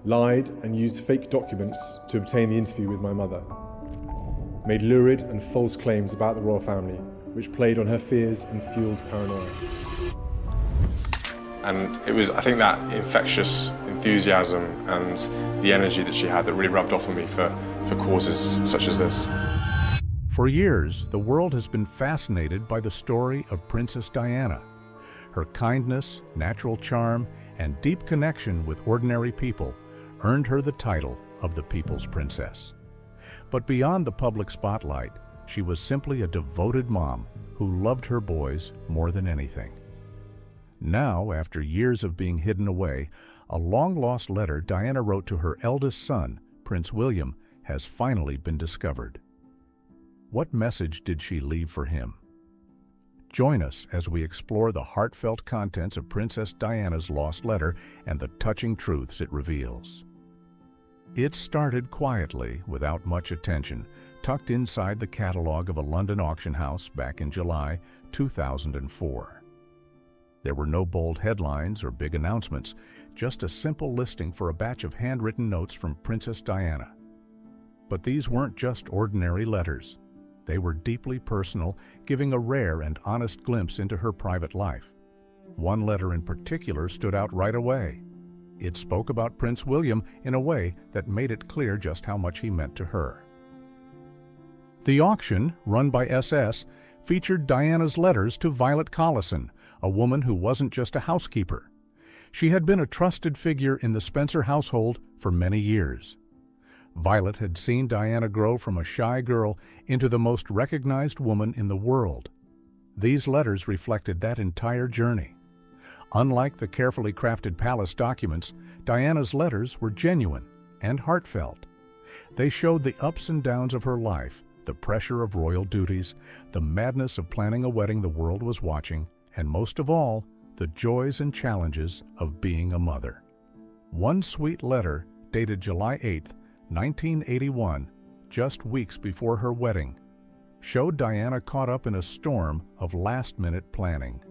lied and used fake documents to obtain the interview with my mother, made lurid and false claims about the royal family, which played on her fears and fueled paranoia. And it was, I think, that infectious enthusiasm and the energy that she had that really rubbed off on me for causes such as this. For years, the world has been fascinated by the story of Princess Diana. Her kindness, natural charm, and deep connection with ordinary people earned her the title of the People's Princess. But beyond the public spotlight, she was simply a devoted mom who loved her boys more than anything. Now, after years of being hidden away, a long-lost letter Diana wrote to her eldest son, Prince William, has finally been discovered. What message did she leave for him? Join us as we explore the heartfelt contents of Princess Diana's lost letter and the touching truths it reveals. It started quietly, without much attention, tucked inside the catalog of a London auction house back in July 2004. There were no bold headlines or big announcements, just a simple listing for a batch of handwritten notes from Princess Diana. But these weren't just ordinary letters. They were deeply personal, giving a rare and honest glimpse into her private life. One letter in particular stood out right away. It spoke about Prince William in a way that made it clear just how much he meant to her. The auction, run by SS, featured Diana's letters to Violet Collison, a woman who wasn't just a housekeeper. She had been a trusted figure in the Spencer household for many years. Violet had seen Diana grow from a shy girl into the most recognized woman in the world. These letters reflected that entire journey. Unlike the carefully crafted palace documents, Diana's letters were genuine and heartfelt. They showed the ups and downs of her life, the pressure of royal duties, the madness of planning a wedding the world was watching, and most of all, the joys and challenges of being a mother. One sweet letter, dated July 8, 1981, just weeks before her wedding, showed Diana caught up in a storm of last-minute planning.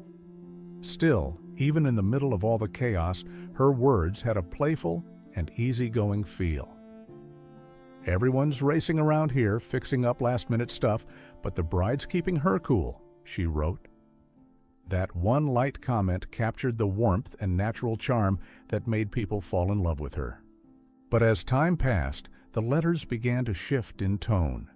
Still, even in the middle of all the chaos, her words had a playful and easygoing feel. "Everyone's racing around here, fixing up last-minute stuff, but the bride's keeping her cool," she wrote. That one light comment captured the warmth and natural charm that made people fall in love with her. But as time passed, the letters began to shift in tone.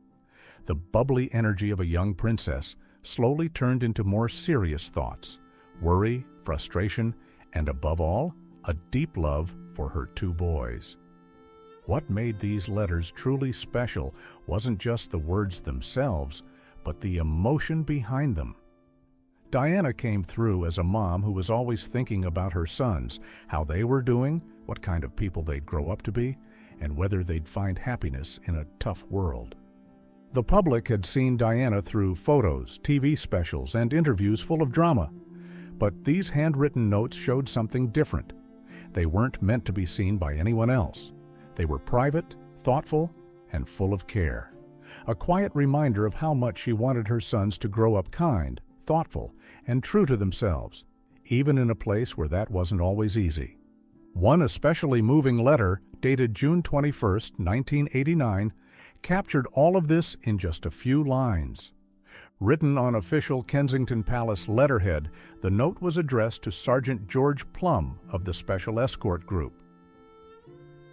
The bubbly energy of a young princess slowly turned into more serious thoughts, worry, frustration, and above all, a deep love for her two boys. What made these letters truly special wasn't just the words themselves, but the emotion behind them. Diana came through as a mom who was always thinking about her sons, how they were doing, what kind of people they'd grow up to be, and whether they'd find happiness in a tough world. The public had seen Diana through photos, TV specials, and interviews full of drama. But these handwritten notes showed something different. They weren't meant to be seen by anyone else. They were private, thoughtful, and full of care. A quiet reminder of how much she wanted her sons to grow up kind, thoughtful, and true to themselves, even in a place where that wasn't always easy. One especially moving letter, dated June 21, 1989, captured all of this in just a few lines. Written on official Kensington Palace letterhead, the note was addressed to Sergeant George Plum of the Special Escort Group.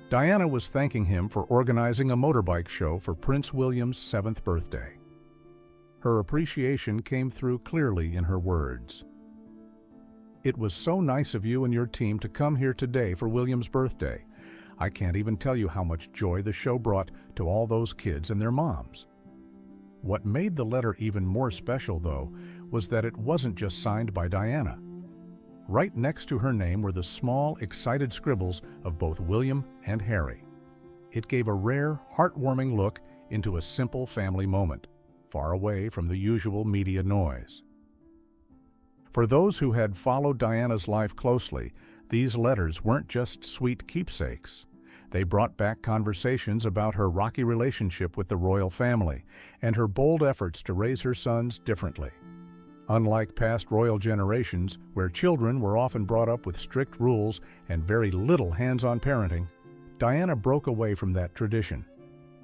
Diana was thanking him for organizing a motorbike show for Prince William's 7th birthday. Her appreciation came through clearly in her words. "It was so nice of you and your team to come here today for William's birthday. I can't even tell you how much joy the show brought to all those kids and their moms." What made the letter even more special, though, was that it wasn't just signed by Diana. Right next to her name were the small, excited scribbles of both William and Harry. It gave a rare, heartwarming look into a simple family moment, far away from the usual media noise. For those who had followed Diana's life closely, these letters weren't just sweet keepsakes. They brought back conversations about her rocky relationship with the royal family and her bold efforts to raise her sons differently. Unlike past royal generations, where children were often brought up with strict rules and very little hands-on parenting, Diana broke away from that tradition.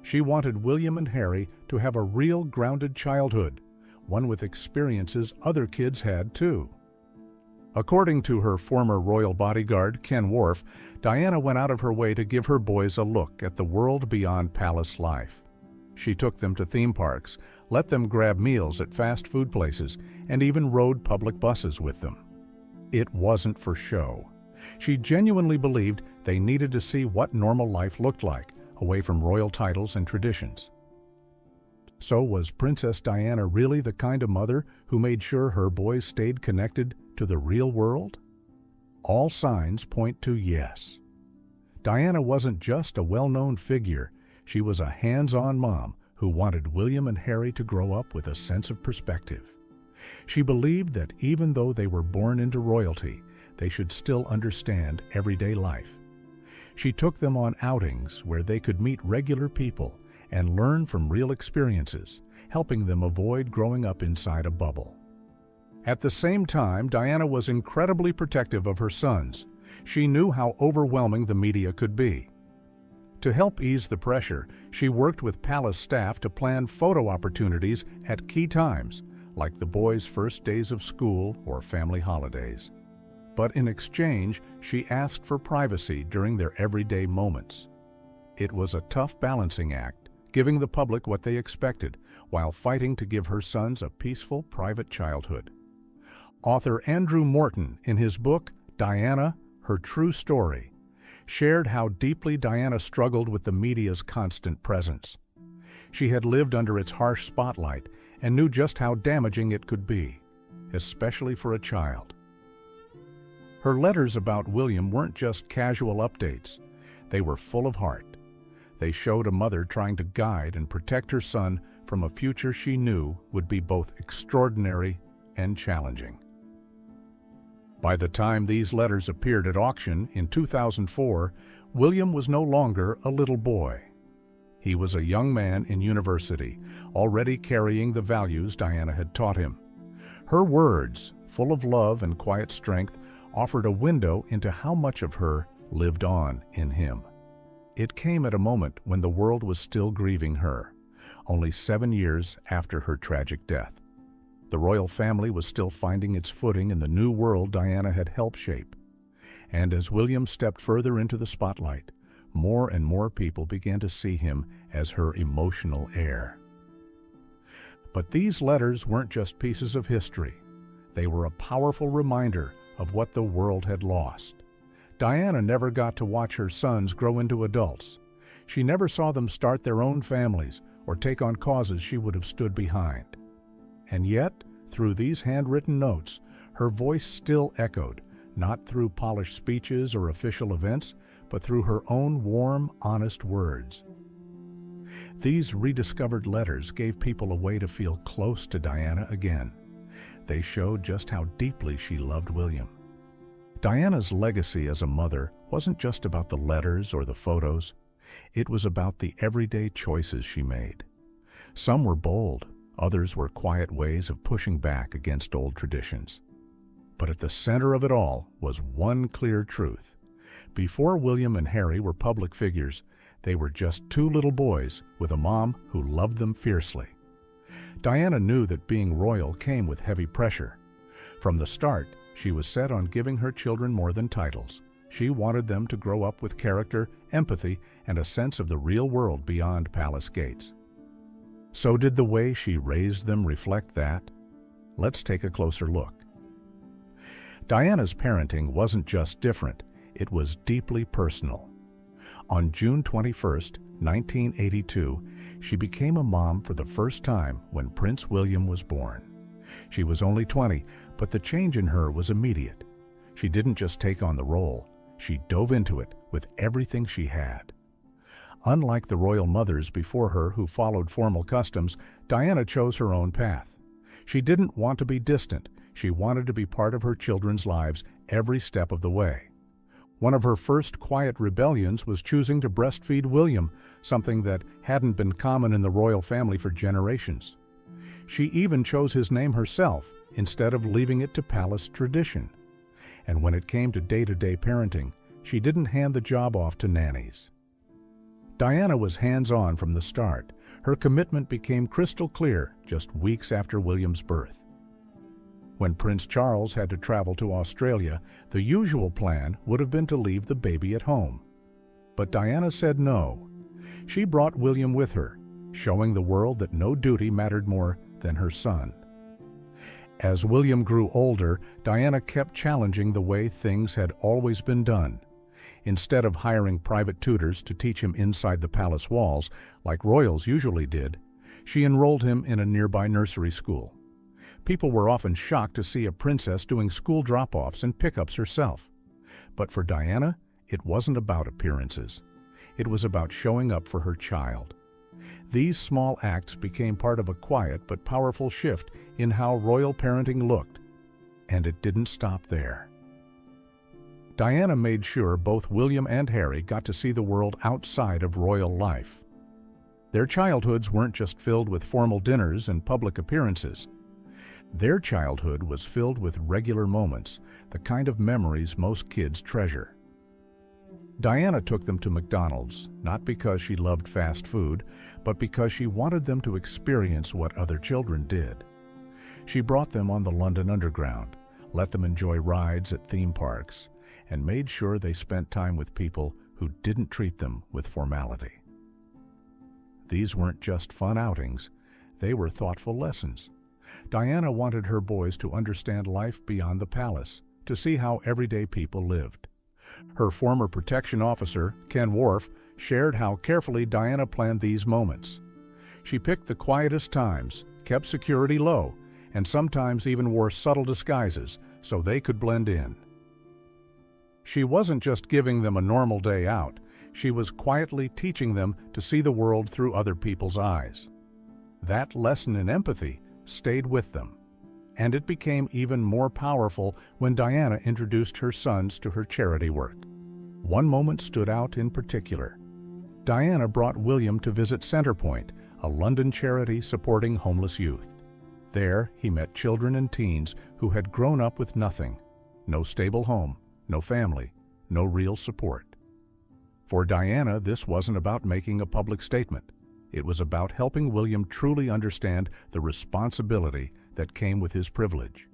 She wanted William and Harry to have a real grounded childhood, one with experiences other kids had too. According to her former royal bodyguard, Ken Worf, Diana went out of her way to give her boys a look at the world beyond palace life. She took them to theme parks, let them grab meals at fast food places, and even rode public buses with them. It wasn't for show. She genuinely believed they needed to see what normal life looked like, away from royal titles and traditions. So was Princess Diana really the kind of mother who made sure her boys stayed connected to the real world? All signs point to yes. Diana wasn't just a well-known figure, she was a hands-on mom who wanted William and Harry to grow up with a sense of perspective. She believed that even though they were born into royalty, they should still understand everyday life. She took them on outings where they could meet regular people and learn from real experiences, helping them avoid growing up inside a bubble. At the same time, Diana was incredibly protective of her sons. She knew how overwhelming the media could be. To help ease the pressure, she worked with palace staff to plan photo opportunities at key times, like the boys' first days of school or family holidays. But in exchange, she asked for privacy during their everyday moments. It was a tough balancing act, giving the public what they expected, while fighting to give her sons a peaceful, private childhood. Author Andrew Morton, in his book, Diana, Her True Story, shared how deeply Diana struggled with the media's constant presence. She had lived under its harsh spotlight and knew just how damaging it could be, especially for a child. Her letters about William weren't just casual updates. They were full of heart. They showed a mother trying to guide and protect her son from a future she knew would be both extraordinary and challenging. By the time these letters appeared at auction in 2004, William was no longer a little boy. He was a young man in university, already carrying the values Diana had taught him. Her words, full of love and quiet strength, offered a window into how much of her lived on in him. It came at a moment when the world was still grieving her, only 7 years after her tragic death. The royal family was still finding its footing in the new world Diana had helped shape. And as William stepped further into the spotlight, more and more people began to see him as her emotional heir. But these letters weren't just pieces of history. They were a powerful reminder of what the world had lost. Diana never got to watch her sons grow into adults. She never saw them start their own families or take on causes she would have stood behind. And yet, through these handwritten notes, her voice still echoed, not through polished speeches or official events, but through her own warm, honest words. These rediscovered letters gave people a way to feel close to Diana again. They showed just how deeply she loved William. Diana's legacy as a mother wasn't just about the letters or the photos. It was about the everyday choices she made. Some were bold, others were quiet ways of pushing back against old traditions. But at the center of it all was one clear truth. Before William and Harry were public figures, they were just two little boys with a mom who loved them fiercely. Diana knew that being royal came with heavy pressure. From the start, she was set on giving her children more than titles. She wanted them to grow up with character, empathy, and a sense of the real world beyond palace gates. So did the way she raised them reflect that? Let's take a closer look. Diana's parenting wasn't just different, it was deeply personal. On June 21, 1982, she became a mom for the first time when Prince William was born. She was only 20, but the change in her was immediate. She didn't just take on the role, she dove into it with everything she had. Unlike the royal mothers before her who followed formal customs, Diana chose her own path. She didn't want to be distant, she wanted to be part of her children's lives every step of the way. One of her first quiet rebellions was choosing to breastfeed William, something that hadn't been common in the royal family for generations. She even chose his name herself instead of leaving it to palace tradition. And when it came to day-to-day parenting, she didn't hand the job off to nannies. Diana was hands-on from the start. Her commitment became crystal clear just weeks after William's birth. When Prince Charles had to travel to Australia, the usual plan would have been to leave the baby at home. But Diana said no. She brought William with her, showing the world that no duty mattered more than her son. As William grew older, Diana kept challenging the way things had always been done. Instead of hiring private tutors to teach him inside the palace walls, like royals usually did, she enrolled him in a nearby nursery school. People were often shocked to see a princess doing school drop-offs and pickups herself. But for Diana, it wasn't about appearances. It was about showing up for her child. These small acts became part of a quiet but powerful shift in how royal parenting looked. And it didn't stop there. Diana made sure both William and Harry got to see the world outside of royal life. Their childhoods weren't just filled with formal dinners and public appearances. Their childhood was filled with regular moments, the kind of memories most kids treasure. Diana took them to McDonald's, not because she loved fast food, but because she wanted them to experience what other children did. She brought them on the London Underground, let them enjoy rides at theme parks, and made sure they spent time with people who didn't treat them with formality. These weren't just fun outings, they were thoughtful lessons. Diana wanted her boys to understand life beyond the palace, to see how everyday people lived. Her former protection officer, Ken Worf, shared how carefully Diana planned these moments. She picked the quietest times, kept security low, and sometimes even wore subtle disguises so they could blend in. She wasn't just giving them a normal day out, she was quietly teaching them to see the world through other people's eyes. That lesson in empathy stayed with them, and it became even more powerful when Diana introduced her sons to her charity work. One moment stood out in particular. Diana brought William to visit Centrepoint, a London charity supporting homeless youth. There, he met children and teens who had grown up with nothing, no stable home, no family, no real support. For Diana, this wasn't about making a public statement. It was about helping William truly understand the responsibility that came with his privilege.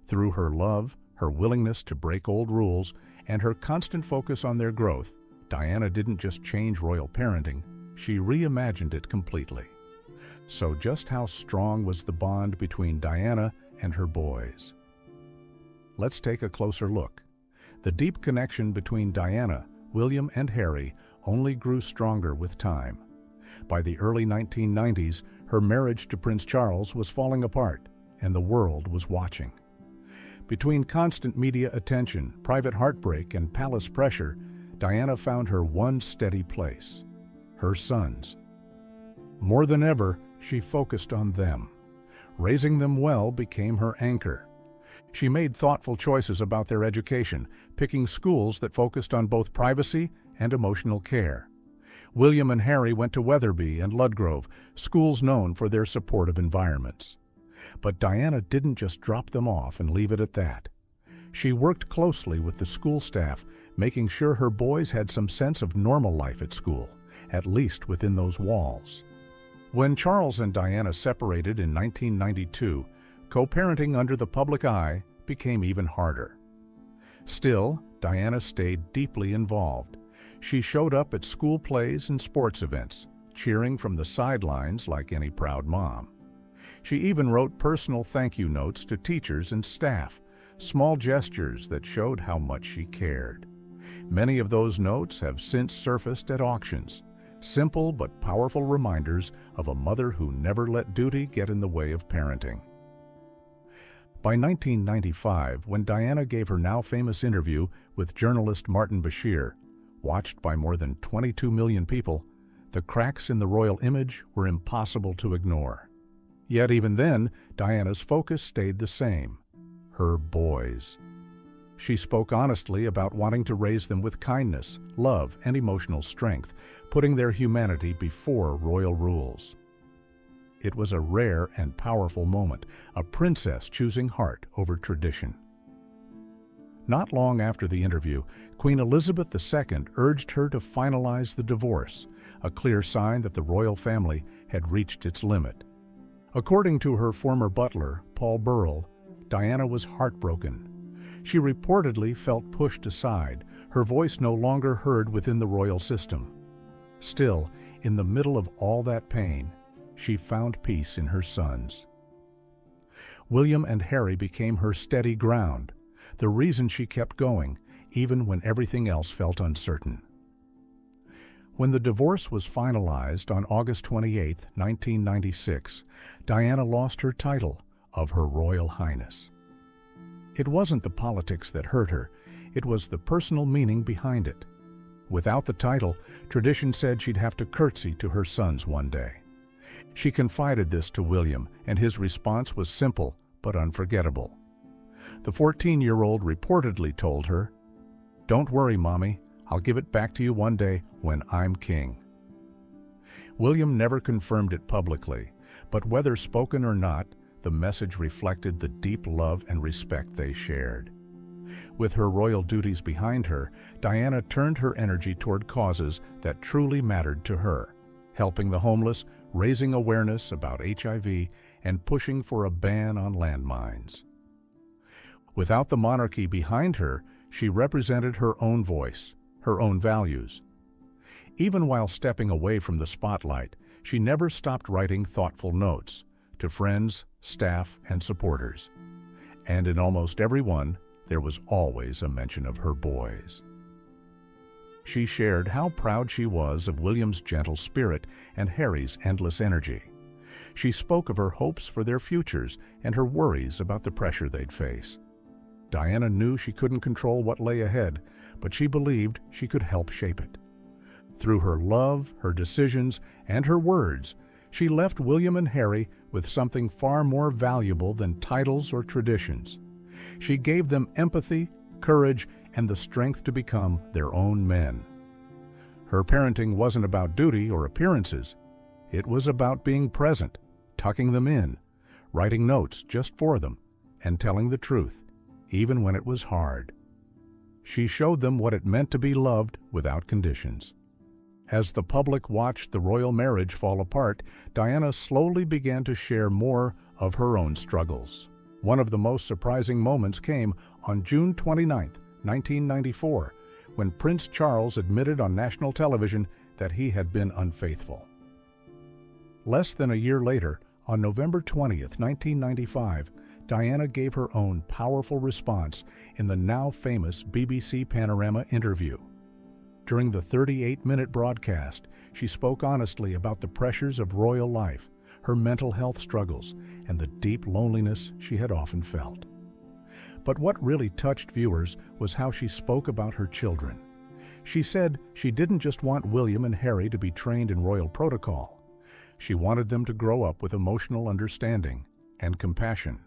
Through her love, her willingness to break old rules, and her constant focus on their growth, Diana didn't just change royal parenting, she reimagined it completely. So just how strong was the bond between Diana and her boys? Let's take a closer look. The deep connection between Diana, William, and Harry only grew stronger with time. By the early 1990s, her marriage to Prince Charles was falling apart, and the world was watching. Between constant media attention, private heartbreak, and palace pressure, Diana found her one steady place: her sons. More than ever, she focused on them. Raising them well became her anchor. She made thoughtful choices about their education, picking schools that focused on both privacy and emotional care. William and Harry went to Wetherby and Ludgrove, schools known for their supportive environments. But Diana didn't just drop them off and leave it at that. She worked closely with the school staff, making sure her boys had some sense of normal life at school, at least within those walls. When Charles and Diana separated in 1992, co-parenting under the public eye became even harder. Still, Diana stayed deeply involved. She showed up at school plays and sports events, cheering from the sidelines like any proud mom. She even wrote personal thank you notes to teachers and staff, small gestures that showed how much she cared. Many of those notes have since surfaced at auctions, simple but powerful reminders of a mother who never let duty get in the way of parenting. By 1995, when Diana gave her now famous interview with journalist Martin Bashir, watched by more than 22 million people, the cracks in the royal image were impossible to ignore. Yet even then, Diana's focus stayed the same: her boys. She spoke honestly about wanting to raise them with kindness, love, and emotional strength, putting their humanity before royal rules. It was a rare and powerful moment, a princess choosing heart over tradition. Not long after the interview, Queen Elizabeth II urged her to finalize the divorce, a clear sign that the royal family had reached its limit. According to her former butler, Paul Burrell, Diana was heartbroken. She reportedly felt pushed aside, her voice no longer heard within the royal system. Still, in the middle of all that pain, she found peace in her sons. William and Harry became her steady ground, the reason she kept going, even when everything else felt uncertain. When the divorce was finalized on August 28, 1996, Diana lost her title of Her Royal Highness. It wasn't the politics that hurt her, it was the personal meaning behind it. Without the title, tradition said she'd have to curtsy to her sons one day. She confided this to William, and his response was simple but unforgettable. The 14-year-old reportedly told her, "Don't worry, Mommy, I'll give it back to you one day when I'm king." William never confirmed it publicly, but whether spoken or not, the message reflected the deep love and respect they shared. With her royal duties behind her, Diana turned her energy toward causes that truly mattered to her, helping the homeless, raising awareness about HIV, and pushing for a ban on landmines. Without the monarchy behind her, she represented her own voice, her own values. Even while stepping away from the spotlight, she never stopped writing thoughtful notes to friends, staff, and supporters. And in almost every one, there was always a mention of her boys. She shared how proud she was of William's gentle spirit and Harry's endless energy. She spoke of her hopes for their futures and her worries about the pressure they'd face. Diana knew she couldn't control what lay ahead, but she believed she could help shape it. Through her love, her decisions, and her words, she left William and Harry with something far more valuable than titles or traditions. She gave them empathy, courage, and the strength to become their own men. Her parenting wasn't about duty or appearances. It was about being present, tucking them in, writing notes just for them, and telling the truth, even when it was hard. She showed them what it meant to be loved without conditions. As the public watched the royal marriage fall apart, Diana slowly began to share more of her own struggles. One of the most surprising moments came on June 29, 1994, when Prince Charles admitted on national television that he had been unfaithful. Less than a year later, on November 20, 1995, Diana gave her own powerful response in the now famous BBC Panorama interview. During the 38-minute broadcast, she spoke honestly about the pressures of royal life, her mental health struggles, and the deep loneliness she had often felt. But what really touched viewers was how she spoke about her children. She said she didn't just want William and Harry to be trained in royal protocol. She wanted them to grow up with emotional understanding and compassion.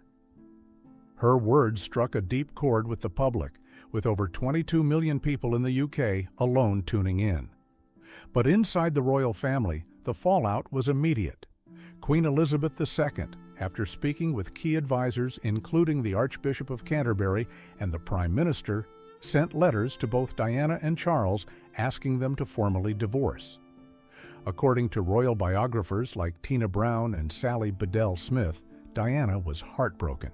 Her words struck a deep chord with the public, with over 22 million people in the UK alone tuning in. But inside the royal family, the fallout was immediate. Queen Elizabeth II, after speaking with key advisors including the Archbishop of Canterbury and the Prime Minister, sent letters to both Diana and Charles asking them to formally divorce. According to royal biographers like Tina Brown and Sally Bedell Smith, Diana was heartbroken.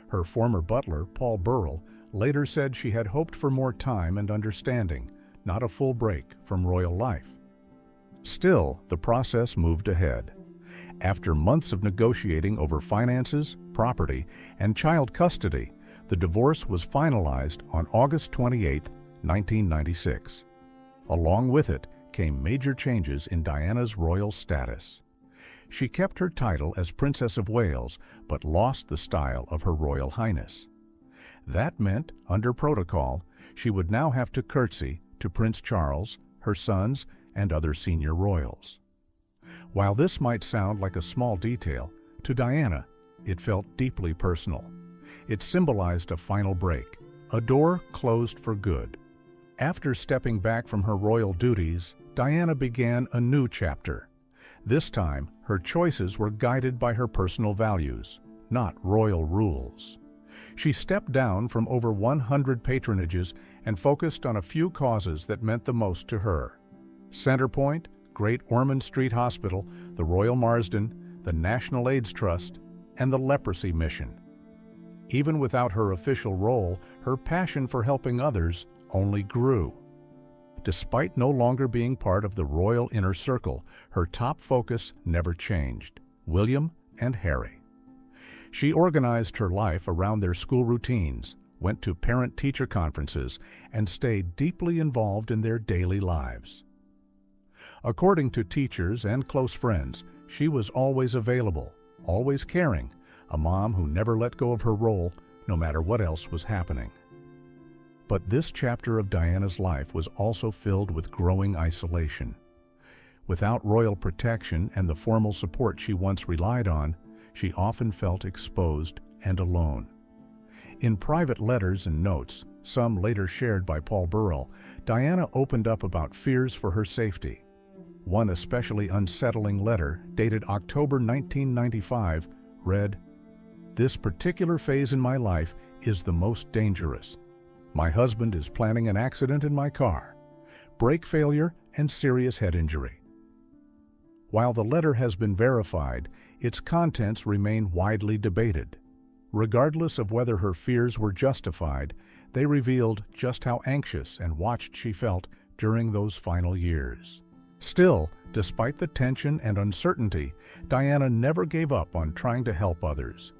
Her former butler, Paul Burrell, later said she had hoped for more time and understanding, not a full break from royal life. Still, the process moved ahead. After months of negotiating over finances, property, and child custody, the divorce was finalized on August 28, 1996. Along with it came major changes in Diana's royal status. She kept her title as Princess of Wales, but lost the style of Her Royal Highness. That meant, under protocol, she would now have to curtsy to Prince Charles, her sons, and other senior royals. While this might sound like a small detail, to Diana, it felt deeply personal. It symbolized a final break, a door closed for good. After stepping back from her royal duties, Diana began a new chapter. This time, her choices were guided by her personal values, not royal rules. She stepped down from over 100 patronages and focused on a few causes that meant the most to her: Centerpoint, Great Ormond Street Hospital, the Royal Marsden, the National AIDS Trust, and the Leprosy Mission. Even without her official role, her passion for helping others only grew. Despite no longer being part of the royal inner circle, her top focus never changed: William and Harry. She organized her life around their school routines, went to parent-teacher conferences, and stayed deeply involved in their daily lives. According to teachers and close friends, she was always available, always caring, a mom who never let go of her role, no matter what else was happening. But this chapter of Diana's life was also filled with growing isolation. Without royal protection and the formal support she once relied on, she often felt exposed and alone. In private letters and notes, some later shared by Paul Burrell, Diana opened up about fears for her safety. One especially unsettling letter, dated October 1995, read, "This particular phase in my life is the most dangerous. My husband is planning an accident in my car, brake failure, and serious head injury." While the letter has been verified, its contents remain widely debated. Regardless of whether her fears were justified, they revealed just how anxious and watched she felt during those final years. Still, despite the tension and uncertainty, Diana never gave up on trying to help others.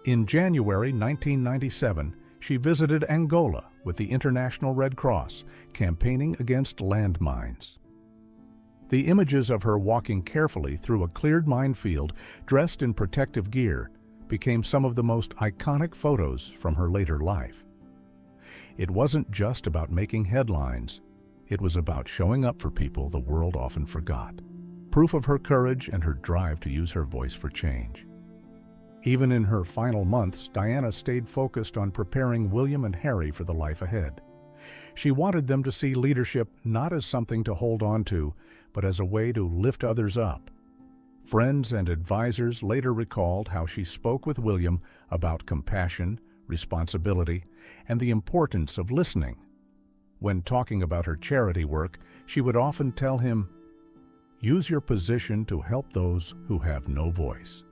In January 1997, she visited Angola with the International Red Cross, campaigning against landmines. The images of her walking carefully through a cleared minefield, dressed in protective gear, became some of the most iconic photos from her later life. It wasn't just about making headlines. It was about showing up for people the world often forgot. Proof of her courage and her drive to use her voice for change. Even in her final months, Diana stayed focused on preparing William and Harry for the life ahead. She wanted them to see leadership not as something to hold on to, but as a way to lift others up. Friends and advisors later recalled how she spoke with William about compassion, responsibility, and the importance of listening. When talking about her charity work, she would often tell him, "Use your position to help those who have no voice."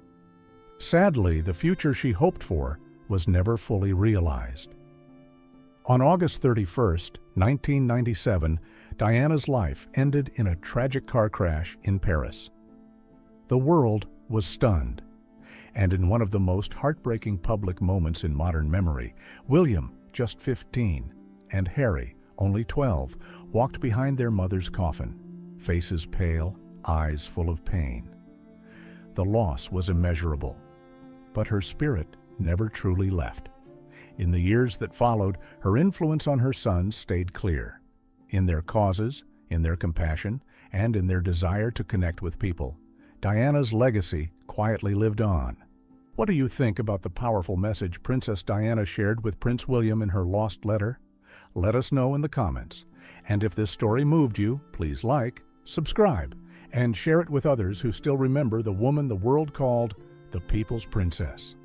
Sadly, the future she hoped for was never fully realized. On August 31, 1997, Diana's life ended in a tragic car crash in Paris. The world was stunned, and in one of the most heartbreaking public moments in modern memory, William, just 15, and Harry, only 12, walked behind their mother's coffin, faces pale, eyes full of pain. The loss was immeasurable, but her spirit never truly left. In the years that followed, her influence on her sons stayed clear. In their causes, in their compassion, and in their desire to connect with people, Diana's legacy quietly lived on. What do you think about the powerful message Princess Diana shared with Prince William in her lost letter? Let us know in the comments. And if this story moved you, please like, subscribe, and share it with others who still remember the woman the world called the People's Princess.